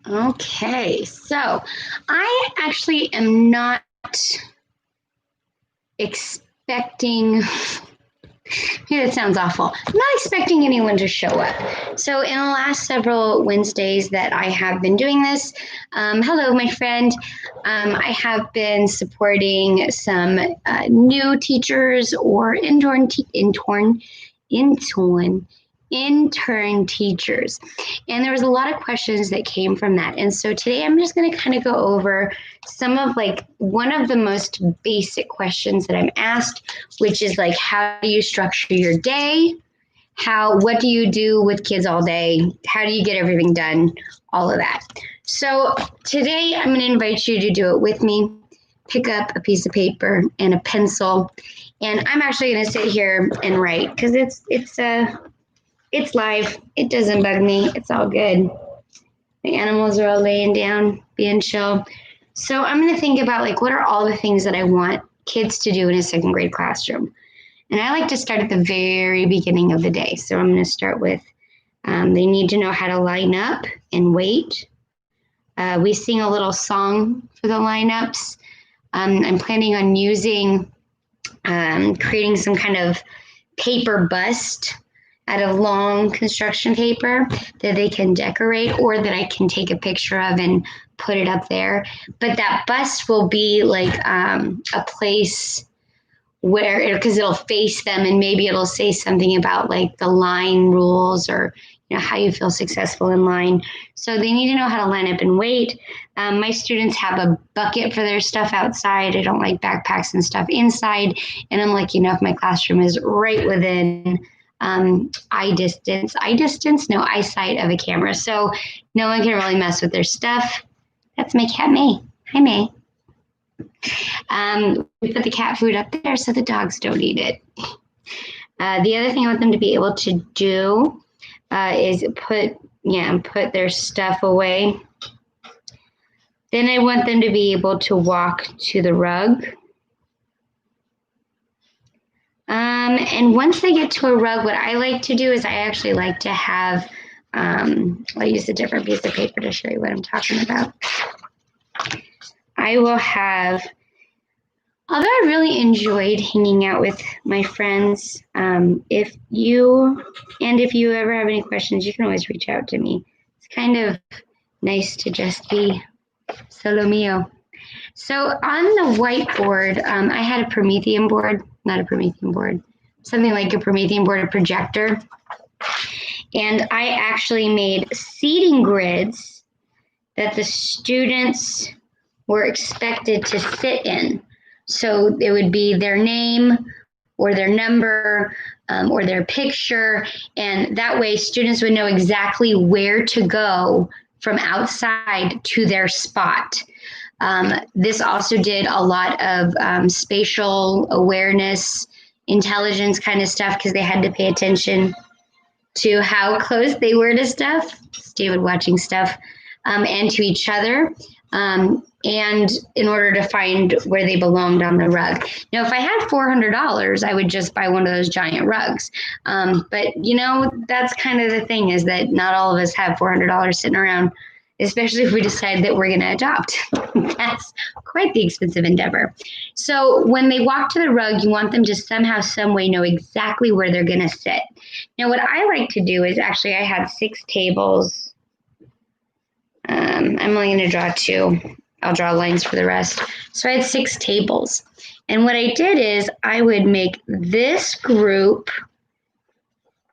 Okay, so I actually am not expecting, yeah, that sounds awful. I'm not expecting anyone to show up. So in the last several Wednesdays that I have been doing this, hello, my friend. I have been supporting some new teachers or intern teachers. And there was a lot of questions that came from that. And so today I'm just going to kind of go over some of like one of the most basic questions that I'm asked, which is like, how do you structure your day? What do you do with kids all day? How do you get everything done? All of that. So today I'm going to invite you to do it with me. Pick up a piece of paper and a pencil. And I'm actually going to sit here and write because it's live. It doesn't bug me. It's all good. The animals are all laying down, being chill. So I'm going to think about like, what are all the things that I want kids to do in a second grade classroom? And I like to start at the very beginning of the day. So I'm going to start with, they need to know how to line up and wait. We sing a little song for the lineups. I'm planning on creating some kind of paper bust out of long construction paper that they can decorate or that I can take a picture of and put it up there. But that bust will be like a place where, because it'll face them and maybe it'll say something about like the line rules or how you feel successful in line. So they need to know how to line up and wait. My students have a bucket for their stuff outside. I don't like backpacks and stuff inside. And I'm lucky enough, my classroom is right within eyesight of a camera. So no one can really mess with their stuff. That's my cat, May. Hi, May. We put the cat food up there so the dogs don't eat it. The other thing I want them to be able to do is put their stuff away. Then I want them to be able to walk to the rug. And once they get to a rug, what I like to do is I actually like to have, I'll use a different piece of paper to show you what I'm talking about. I will have, although I really enjoyed hanging out with my friends, if you ever have any questions, you can always reach out to me. It's kind of nice to just be solo mio. So on the whiteboard, I had a Promethean board, not a Promethean board, something like a Promethean board, a projector. And I actually made seating grids that the students were expected to sit in. So it would be their name or their number or their picture. And that way students would know exactly where to go from outside to their spot. This also did a lot of spatial awareness, intelligence kind of stuff because they had to pay attention to how close they were to stuff. David watching stuff and to each other. And in order to find where they belonged on the rug. Now, if I had $400, I would just buy one of those giant rugs. But, that's kind of the thing is that not all of us have $400 sitting around, especially if we decide that we're going to adopt. That's quite the expensive endeavor. So when they walk to the rug, you want them to somehow, some way know exactly where they're going to sit. Now, what I like to do is actually I had 6 tables. I'm only going to draw 2. I'll draw lines for the rest. So I had 6 tables. And what I did is I would make this group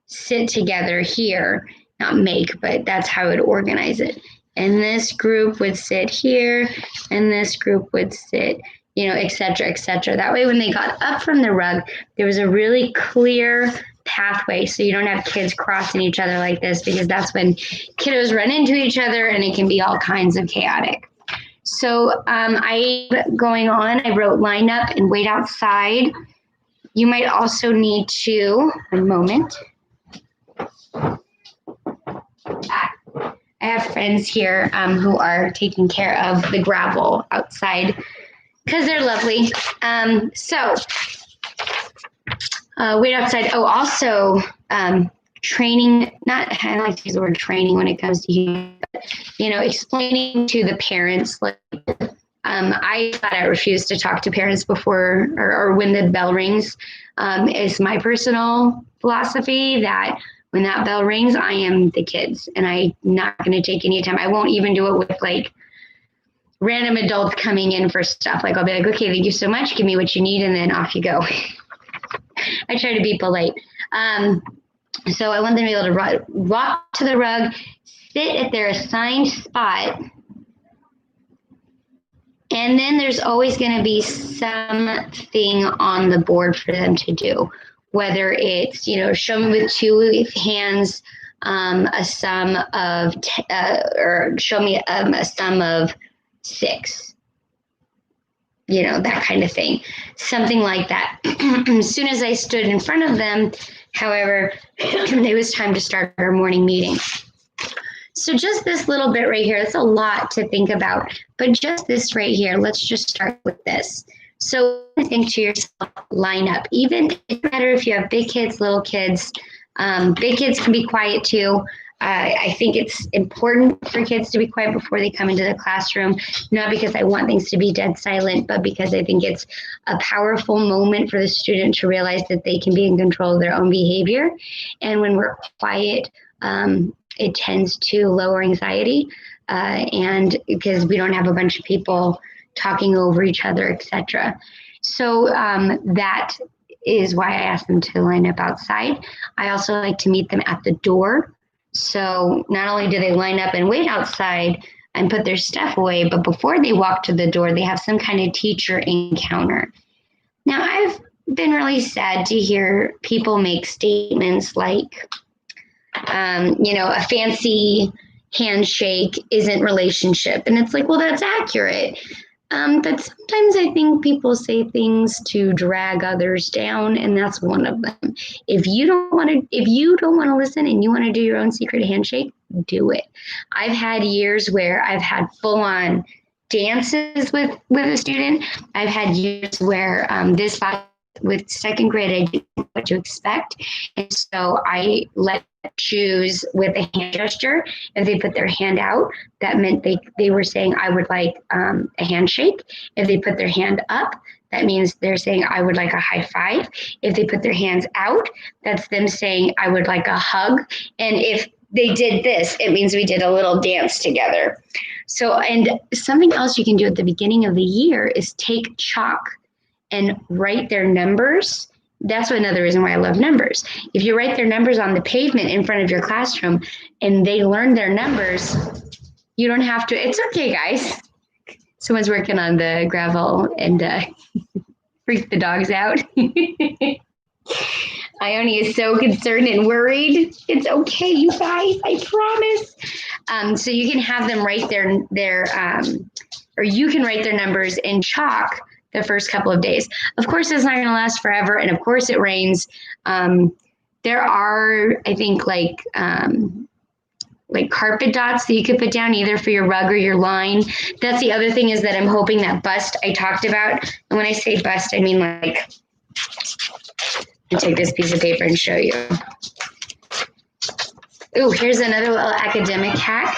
sit together here. Not make, but that's how I would organize it. And this group would sit here, and this group would sit, et cetera, et cetera. That way when they got up from the rug, there was a really clear pathway so you don't have kids crossing each other like this because that's when kiddos run into each other and it can be all kinds of chaotic. So I wrote line up and wait outside. You might also need to, one moment. I have friends here who are taking care of the gravel outside because they're lovely. So wait outside. Oh, also, training, not, I don't like to use the word training when it comes to you, but, explaining to the parents, like, I thought I refused to talk to parents before or when the bell rings. It's my personal philosophy that when that bell rings, I am the kids and I'm not going to take any time. I won't even do it with like random adults coming in for stuff. Like I'll be like, okay, thank you so much. Give me what you need. And then off you go. I try to be polite. So I want them to be able to walk to the rug, sit at their assigned spot. And then there's always going to be something on the board for them to do, whether it's, show me with 2 hands a sum of, or show me a sum of 6, that kind of thing, something like that. As soon as I stood in front of them, however, it was time to start our morning meeting. So just this little bit right here, that's a lot to think about, but just this right here, let's just start with this. So think to yourself, line up. Even it doesn't matter if you have big kids, little kids. Big kids can be quiet too. I think it's important for kids to be quiet before they come into the classroom, not because I want things to be dead silent, but because I think it's a powerful moment for the student to realize that they can be in control of their own behavior. And when we're quiet, it tends to lower anxiety, and because we don't have a bunch of people talking over each other, etc. So that is why I asked them to line up outside. I also like to meet them at the door. So not only do they line up and wait outside and put their stuff away, but before they walk to the door, they have some kind of teacher encounter. Now, I've been really sad to hear people make statements like, a fancy handshake isn't relationship. And it's like, well, that's accurate. But sometimes I think people say things to drag others down, and that's one of them. If you don't want to listen and you want to do your own secret handshake, do it. I've had years where I've had full-on dances with a student. I've had years where with second grade, I didn't know what to expect. And so I let choose with a hand gesture. If they put their hand out, that meant they were saying, I would like a handshake. If they put their hand up, that means they're saying, I would like a high five. If they put their hands out, that's them saying, I would like a hug. And if they did this, it means we did a little dance together. So, and something else you can do at the beginning of the year is take chalk and write their numbers. That's another reason why I love numbers. If you write their numbers on the pavement in front of your classroom and they learn their numbers, you don't have to. It's okay, guys. Someone's working on the gravel and freak the dogs out. Ione is so concerned and worried. It's okay, you guys, I promise. So you can have them write or you can write their numbers in chalk the first couple of days. Of course, it's not going to last forever. And of course it rains. There are, I think, like carpet dots that you could put down either for your rug or your line. That's the other thing, is that I'm hoping that bust I talked about. And when I say bust, I mean like, I'll take this piece of paper and show you. Ooh, here's another little academic hack.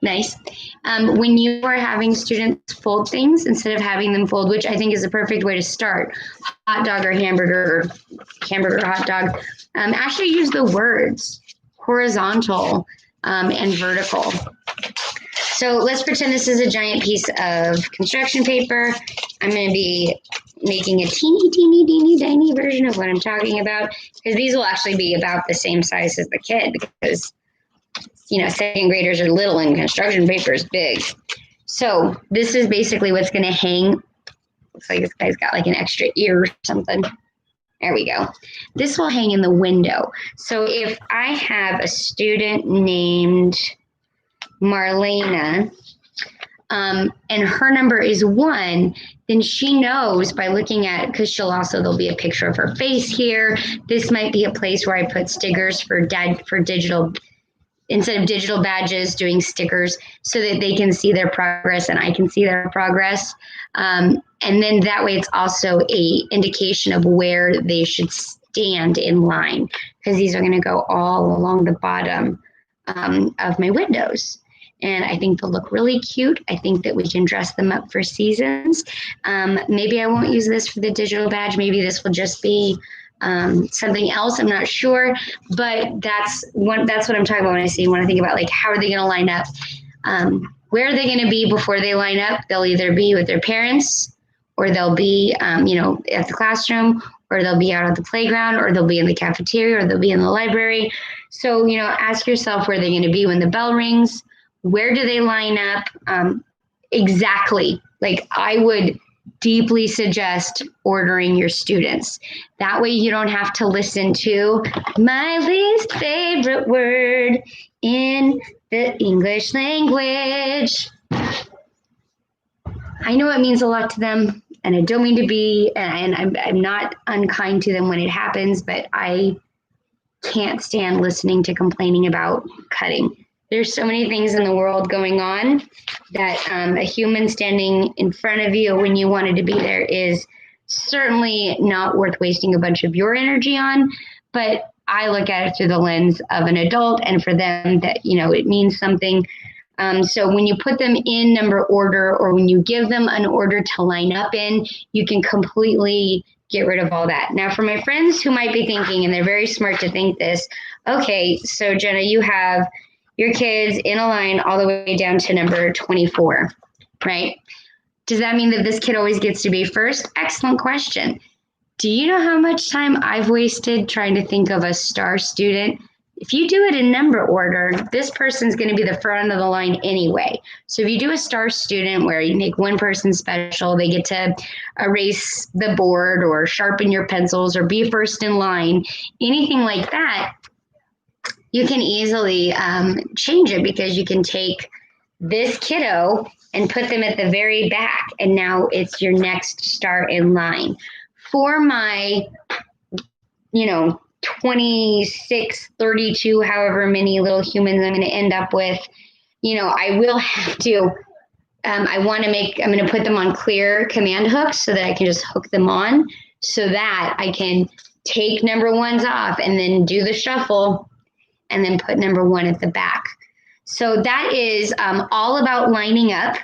Nice. When you are having students fold things, instead of having them fold, which I think is a perfect way to start, hot dog or hamburger, hot dog, actually use the words horizontal and vertical. So let's pretend this is a giant piece of construction paper. I'm going to be making a teeny tiny version of what I'm talking about, because these will actually be about the same size as the kid, because second graders are little and construction paper is big. So this is basically what's going to hang. Looks like this guy's got like an extra ear or something. There we go. This will hang in the window. So if I have a student named Marlena, and her number is 1, then she knows by looking at it, because there'll be a picture of her face here. This might be a place where I put stickers for digital, instead of digital badges, doing stickers so that they can see their progress and I can see their progress. And then that way it's also a indication of where they should stand in line, because these are going to go all along the bottom of my windows. And I think they'll look really cute. I think that we can dress them up for seasons. Maybe I won't use this for the digital badge. Maybe this will just be something else. I'm not sure, but that's what I'm talking about when I think about like, how are they going to line up? Where are they going to be before they line up? They'll either be with their parents, or they'll be, at the classroom, or they'll be out at the playground, or they'll be in the cafeteria, or they'll be in the library. So, ask yourself where they're going to be when the bell rings. Where do they line up? Exactly. Like, I would deeply suggest ordering your students. That way you don't have to listen to my least favorite word in the English language. I know it means a lot to them, and I don't mean to be, and I'm not unkind to them when it happens, but I can't stand listening to complaining about cutting. There's so many things in the world going on that a human standing in front of you when you wanted to be there is certainly not worth wasting a bunch of your energy on. But I look at it through the lens of an adult, and for them that, it means something. So when you put them in number order, or when you give them an order to line up in, you can completely get rid of all that. Now, for my friends who might be thinking, and they're very smart to think this, okay, so Jenna, you have your kids in a line all the way down to number 24, right? Does that mean that this kid always gets to be first? Excellent question. Do you know how much time I've wasted trying to think of a star student? If you do it in number order, this person's going to be the front of the line anyway. So if you do a star student where you make one person special, they get to erase the board or sharpen your pencils or be first in line, anything like that, you can easily change it, because you can take this kiddo and put them at the very back, and now it's your next star in line. For my, 26, 32, however many little humans I'm going to end up with, I will have to, I'm going to put them on clear command hooks so that I can just hook them on, so that I can take number ones off and then do the shuffle and then put number one at the back. So that is all about lining up.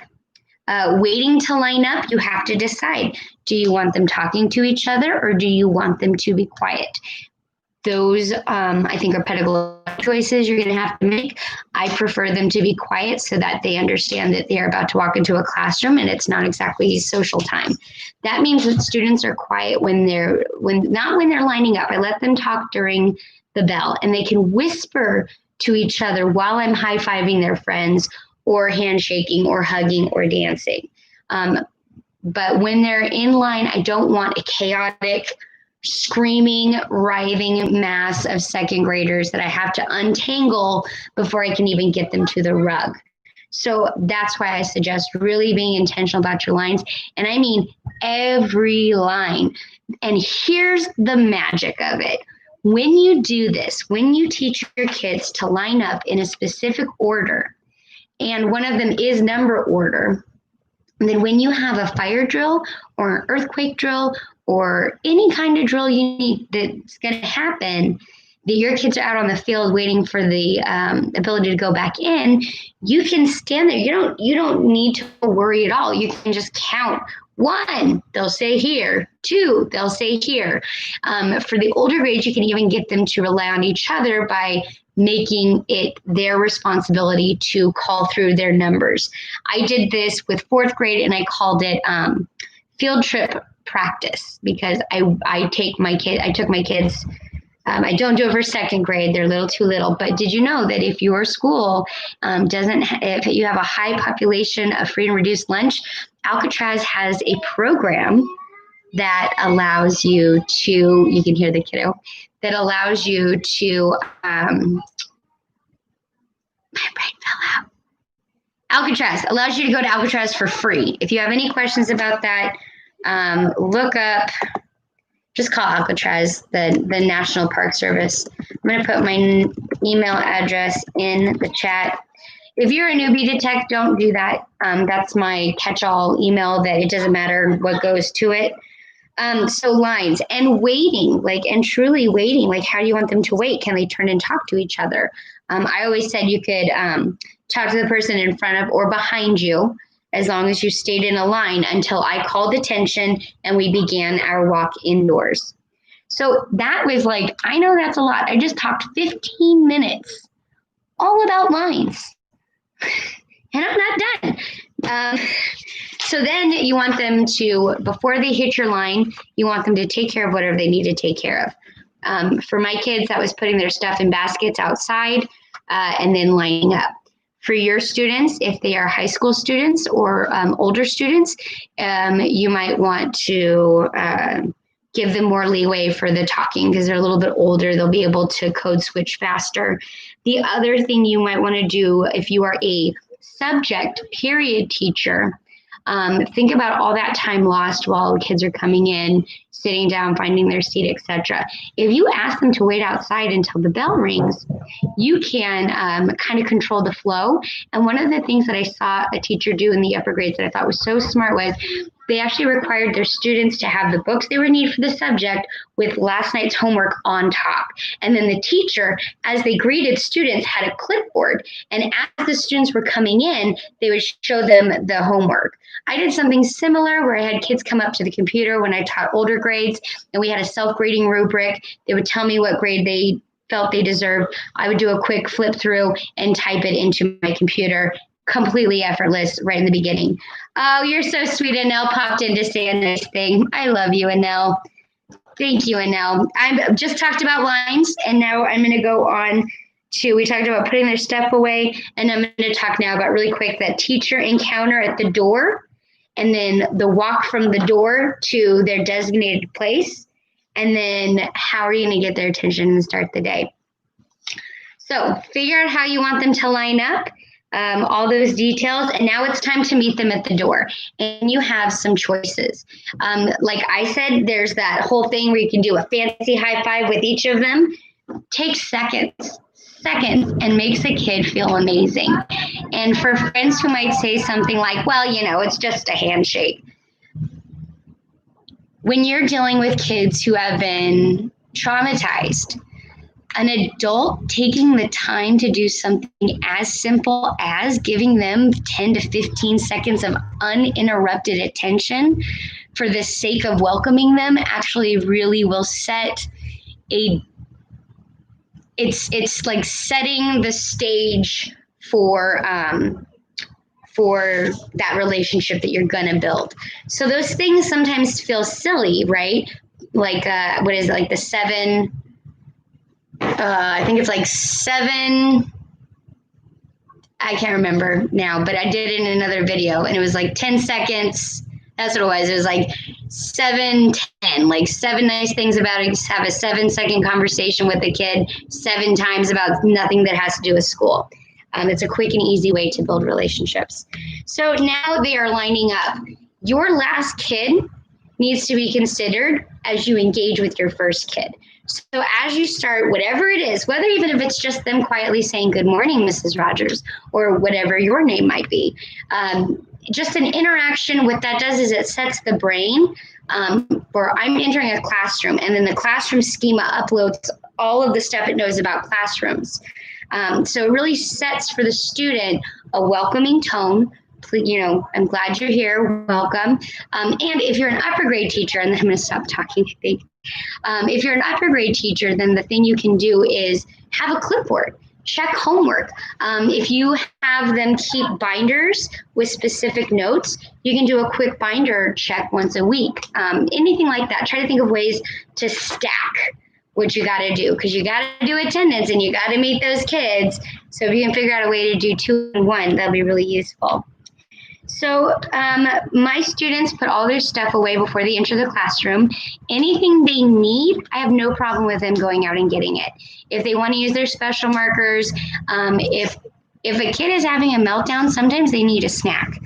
Waiting to line up, you have to decide. Do you want them talking to each other, or do you want them to be quiet? Those, I think, are pedagogical choices you're going to have to make. I prefer them to be quiet so that they understand that they are about to walk into a classroom and it's not exactly social time. That means that students are quiet not when they're lining up. I let them talk during the bell, and they can whisper to each other while I'm high-fiving their friends, or handshaking, or hugging, or dancing. But when they're in line, I don't want a chaotic, screaming, writhing mass of second graders that I have to untangle before I can even get them to the rug. So that's why I suggest really being intentional about your lines. And I mean every line. And here's the magic of it. When you do this, when you teach your kids to line up in a specific order, and one of them is number order, and then when you have a fire drill or an earthquake drill or any kind of drill you need that's going to happen, that your kids are out on the field waiting for the ability to go back in, you can stand there. You don't need to worry at all. You can just count. 1, they'll say here. 2, they'll say here. For the older grades, you can even get them to rely on each other by making it their responsibility to call through their numbers. I did this with 4th grade, and I called it field trip practice, because I took my kids. I don't do it for 2nd grade. They're a little too little. But did you know that if your school if you have a high population of free and reduced lunch, Alcatraz has a program that allows you to, you can hear the kiddo, that allows you to, my brain fell out. Alcatraz allows you to go to Alcatraz for free. If you have any questions about that, look up, just call Alcatraz, the National Park Service. I'm going to put my email address in the chat. If you're a newbie to tech, don't do that. That's my catch-all email that it doesn't matter what goes to it. So lines and waiting, and truly waiting, how do you want them to wait? Can they turn and talk to each other? I always said you could talk to the person in front of or behind you, as long as you stayed in a line until I called attention and we began our walk indoors. So that was I know that's a lot. I just talked 15 minutes all about lines. And I'm not done. So then you want them to, before they hit your line, you want them to take care of whatever they need to take care of. For my kids, that was putting their stuff in baskets outside and then lining up. For your students, if they are high school students or older students, you might want to give them more leeway for the talking because they're a little bit older. They'll be able to code switch faster. The other thing you might want to do if you are a subject period teacher, think about all that time lost while kids are coming in, sitting down, finding their seat, etc. If you ask them to wait outside until the bell rings, you can kind of control the flow. And one of the things that I saw a teacher do in the upper grades that I thought was so smart was they actually required their students to have the books they would need for the subject with last night's homework on top. And then the teacher, as they greeted students, had a clipboard. And as the students were coming in, they would show them the homework. I did something similar where I had kids come up to the computer when I taught older grades, and we had a self-grading rubric. They would tell me what grade they felt they deserved. I would do a quick flip through and type it into my computer, completely effortless right in the beginning. Oh, you're so sweet. Anel popped in to say a nice thing. I love you, Anel. Thank you, Anel. I've just talked about lines, and now I'm going to go on to, we talked about putting their stuff away, and I'm going to talk now about really quick that teacher encounter at the door, and then the walk from the door to their designated place, and then how are you going to get their attention and start the day. So figure out how you want them to line up, all those details, and now it's time to meet them at the door. And you have some choices. Like I said, there's that whole thing where you can do a fancy high five with each of them. Takes seconds and makes a kid feel amazing. And for friends who might say something like, well, it's just a handshake. When you're dealing with kids who have been traumatized, an adult taking the time to do something as simple as giving them 10 to 15 seconds of uninterrupted attention for the sake of welcoming them actually really will set it's like setting the stage for that relationship that you're going to build. So those things sometimes feel silly, right? Like, what is it? Like the 7, I think it's like 7, I can't remember now, but I did it in another video and it was like 10 seconds. That's what it was. It was like 7, 10, like 7 nice things about it. Just have a 7-second conversation with a kid 7 times about nothing that has to do with school. It's a quick and easy way to build relationships. So now they are lining up. Your last kid needs to be considered as you engage with your first kid. So as you start, whatever it is, whether even if it's just them quietly saying, good morning, Mrs. Rogers, or whatever your name might be, just an interaction, what that does is it sets the brain where I'm entering a classroom, and then the classroom schema uploads all of the stuff it knows about classrooms. So it really sets for the student a welcoming tone. I'm glad you're here, welcome. And if you're an upper grade teacher, and then I'm going to stop talking, I think. If you're an upper grade teacher, then the thing you can do is have a clipboard. Check homework. If you have them keep binders with specific notes, you can do a quick binder check once a week. Anything like that. Try to think of ways to stack what you got to do, because you got to do attendance and you got to meet those kids. So if you can figure out a way to do 2 in 1, that'll be really useful. So my students put all their stuff away before they enter the classroom. Anything they need, I have no problem with them going out and getting it. If they want to use their special markers, if a kid is having a meltdown, sometimes they need a snack.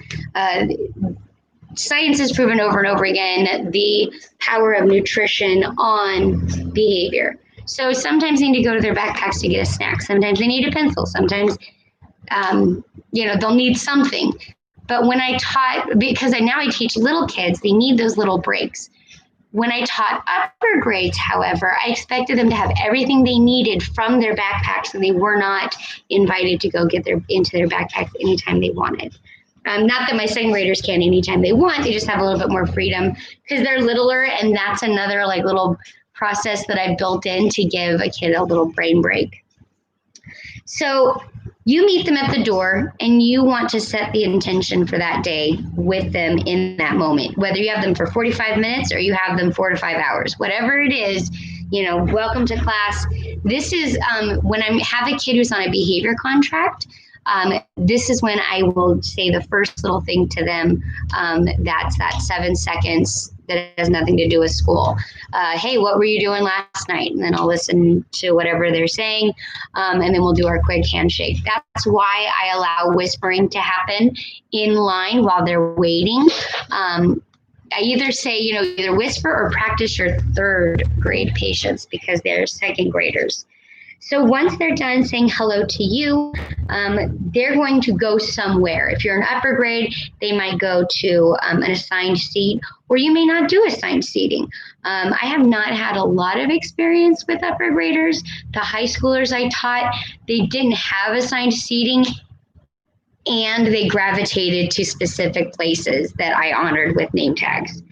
Science has proven over and over again the power of nutrition on behavior. So sometimes they need to go to their backpacks to get a snack. Sometimes they need a pencil. Sometimes they'll need something. But when I taught, because now I teach little kids, they need those little breaks. When I taught upper grades, however, I expected them to have everything they needed from their backpacks, and they were not invited to go get into their backpacks anytime they wanted. Not that my second graders can anytime they want, they just have a little bit more freedom because they're littler, and that's another like little process that I built in to give a kid a little brain break. So you meet them at the door and you want to set the intention for that day with them in that moment, whether you have them for 45 minutes or you have them 4 to 5 hours, whatever it is, welcome to class. This is when I have a kid who's on a behavior contract. This is when I will say the first little thing to them. That's that 7 seconds that has nothing to do with school. Hey, what were you doing last night? And then I'll listen to whatever they're saying, and then we'll do our quick handshake. That's why I allow whispering to happen in line while they're waiting. I either say, either whisper or practice your third grade patients because they're second graders. So once they're done saying hello to you, they're going to go somewhere. If you're in upper grade, they might go to an assigned seat, or you may not do assigned seating. I have not had a lot of experience with upper graders. The high schoolers I taught, they didn't have assigned seating, and they gravitated to specific places that I honored with name tags.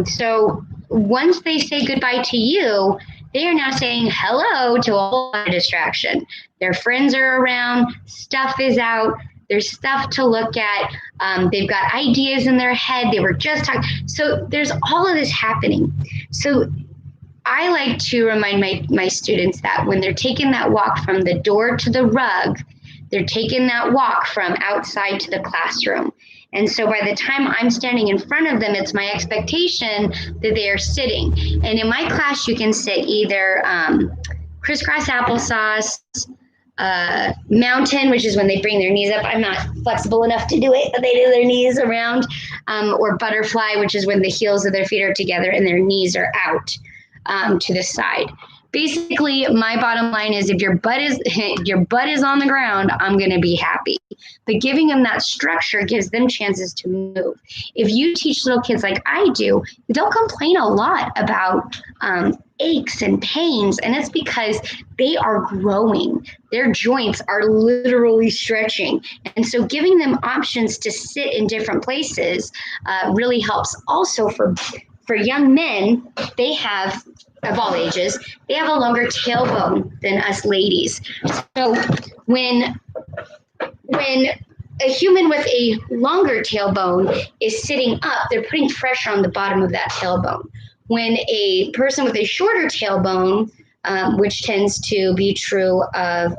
So once they say goodbye to you, they are now saying hello to a whole lot of distraction. Their friends are around, stuff is out, there's stuff to look at, they've got ideas in their head, they were just talking. So there's all of this happening. So I like to remind my students that when they're taking that walk from the door to the rug, they're taking that walk from outside to the classroom. And so by the time I'm standing in front of them, it's my expectation that they are sitting. And in my class, you can sit either crisscross applesauce, mountain, which is when they bring their knees up. I'm not flexible enough to do it, but they do their knees around, or butterfly, which is when the heels of their feet are together and their knees are out to the side. Basically, my bottom line is if your butt is on the ground, I'm going to be happy. But giving them that structure gives them chances to move. If you teach little kids like I do, they'll complain a lot about aches and pains, and it's because they are growing. Their joints are literally stretching. And so giving them options to sit in different places really helps. Also for young men, they have, of all ages, they have a longer tailbone than us ladies. So when a human with a longer tailbone is sitting up, they're putting pressure on the bottom of that tailbone. When a person with a shorter tailbone, which tends to be true of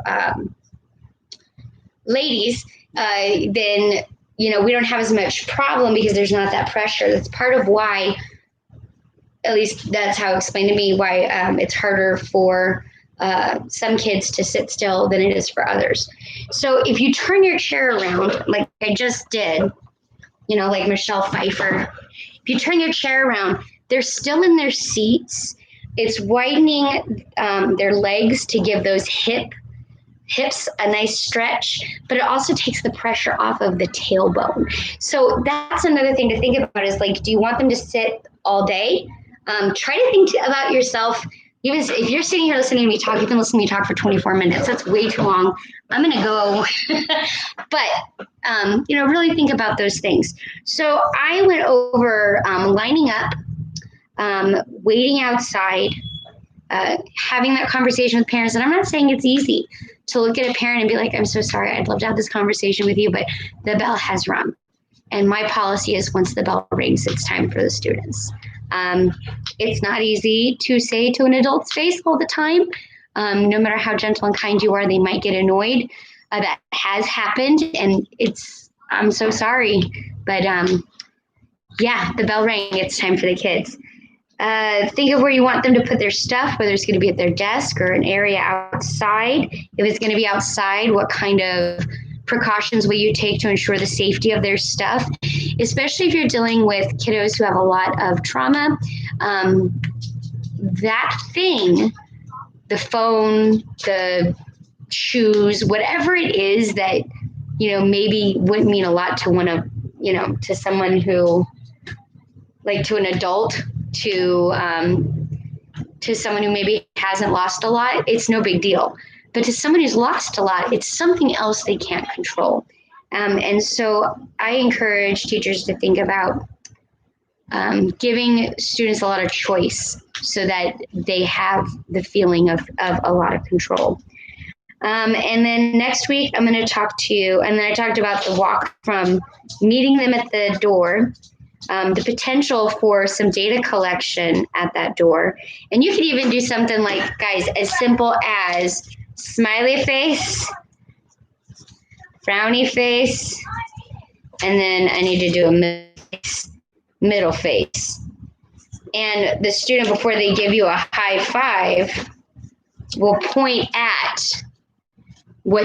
ladies, then we don't have as much problem because there's not that pressure. That's part of why, at least that's how it explained to me, why it's harder for some kids to sit still than it is for others. So if you turn your chair around, like I just did, like Michelle Pfeiffer, if you turn your chair around, they're still in their seats. It's widening their legs to give those hips a nice stretch, but it also takes the pressure off of the tailbone. So that's another thing to think about is like, do you want them to sit all day? Try to think about yourself. Even if you're sitting here listening to me talk, you can listen to me talk for 24 minutes. That's way too long. I'm going to go. But, really think about those things. So I went over lining up, waiting outside, having that conversation with parents. And I'm not saying it's easy to look at a parent and be like, I'm so sorry, I'd love to have this conversation with you, but the bell has rung. And my policy is once the bell rings, it's time for the students. It's not easy to say to an adult's face all the time. No matter how gentle and kind you are, they might get annoyed. That has happened, and I'm so sorry. But the bell rang, it's time for the kids. Think of where you want them to put their stuff, whether it's going to be at their desk or an area outside. If it's going to be outside, what kind of precautions will you take to ensure the safety of their stuff, especially if you're dealing with kiddos who have a lot of trauma. That thing, the phone, the shoes, whatever it is that, maybe wouldn't mean a lot to one of, to someone who, like to an adult, to someone who maybe hasn't lost a lot, it's no big deal. But to someone who's lost a lot, it's something else they can't control. And so I encourage teachers to think about giving students a lot of choice so that they have the feeling of a lot of control. And then next week, I'm going to talk to you, and then I talked about the walk from meeting them at the door, the potential for some data collection at that door. And you could even do something like, guys, as simple as smiley face, frowny face, and then I need to do a middle face. And the student, before they give you a high five, will point at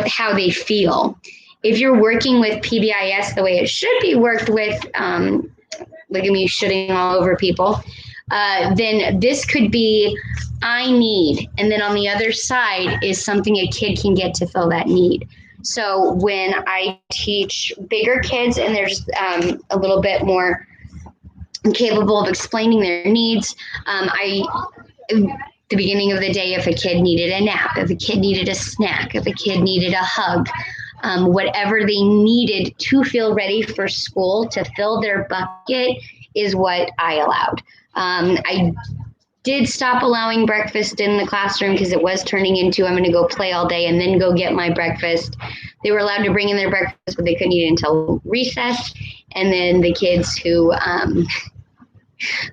how they feel. If you're working with PBIS the way it should be worked with, look at me shitting all over people, then this could be, I need, and then on the other side is something a kid can get to fill that need. So when I teach bigger kids and there's a little bit more capable of explaining their needs, the beginning of the day, if a kid needed a nap, if a kid needed a snack, if a kid needed a hug, whatever they needed to feel ready for school, to fill their bucket, is what I allowed. I did stop allowing breakfast in the classroom because it was turning into, I'm going to go play all day and then go get my breakfast. They were allowed to bring in their breakfast, but they couldn't eat it until recess. And then the kids who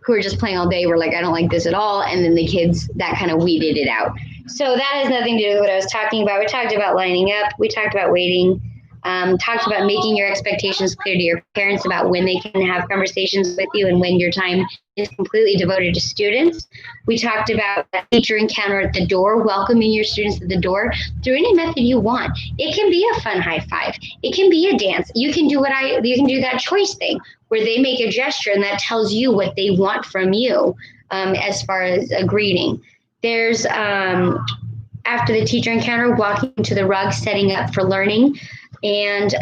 were just playing all day were like, I don't like this at all. And then the kids, that kind of weeded it out. So that has nothing to do with what I was talking about. We talked about lining up. We talked about waiting. Talked about making your expectations clear to your parents about when they can have conversations with you and when your time is completely devoted to students. We talked about a teacher encounter at the door, welcoming your students at the door through any method you want. It can be a fun high five. It can be a dance. You can do that choice thing where they make a gesture and that tells you what they want from you as far as a greeting. There's after the teacher encounter, walking to the rug, setting up for learning, and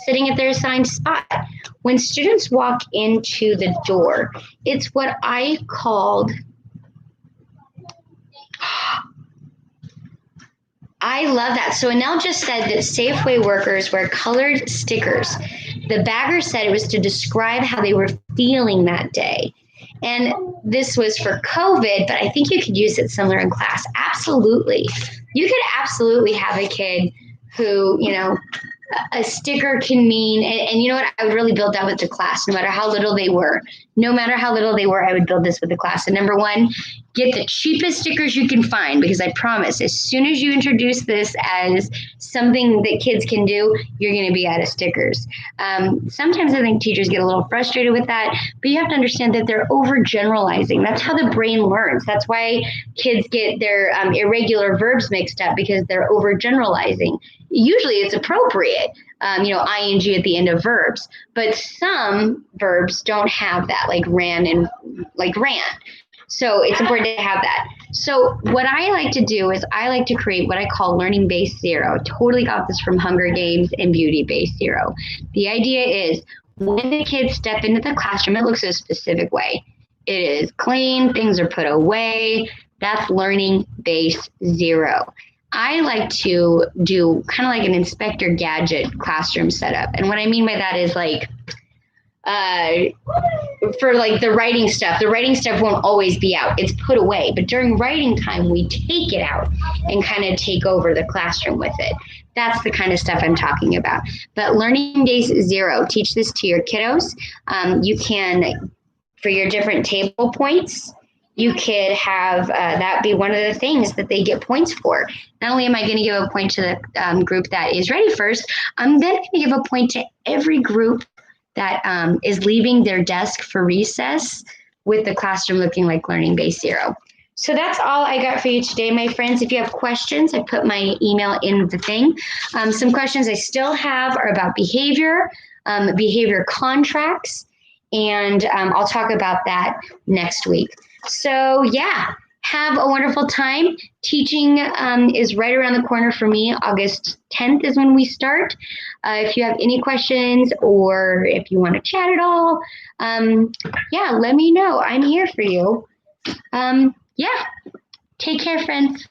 sitting at their assigned spot. When students walk into the door, it's what I called, I love that. So Anel just said that Safeway workers wear colored stickers. The bagger said it was to describe how they were feeling that day. And this was for COVID, but I think you could use it similar in class. Absolutely. You could absolutely have a kid who, a sticker can mean, and you know what, I would really build that with the class, no matter how little they were. No matter how little they were, I would build this with the class. And number one, get the cheapest stickers you can find, because I promise, as soon as you introduce this as something that kids can do, you're going to be out of stickers. Sometimes I think teachers get a little frustrated with that, but you have to understand that they're overgeneralizing. That's how the brain learns. That's why kids get their irregular verbs mixed up, because they're overgeneralizing. Usually it's appropriate, ing at the end of verbs, but some verbs don't have that, like ran and like ran. So it's important to have that. So what I like to do is I like to create what I call learning base zero. Totally got this from Hunger Games and Beauty Base Zero. The idea is when the kids step into the classroom, it looks a specific way. It is clean, things are put away. That's learning base zero. I like to do kind of like an Inspector Gadget classroom setup. And what I mean by that is like, for like the writing stuff won't always be out. It's put away. But during writing time, we take it out and kind of take over the classroom with it. That's the kind of stuff I'm talking about. But learning base zero, teach this to your kiddos. You can, for your different table points, you could have that be one of the things that they get points for. Not only am I going to give a point to the group that is ready first, I'm then going to give a point to every group that is leaving their desk for recess with the classroom looking like learning base zero. So that's all I got for you today, my friends. If you have questions, I put my email in the thing. Some questions I still have are about behavior, behavior contracts, and I'll talk about that next week. So yeah, have a wonderful time. Teaching is right around the corner for me. August 10th is when we start. If you have any questions or if you want to chat at all, yeah, let me know. I'm here for you. Yeah, take care, friends.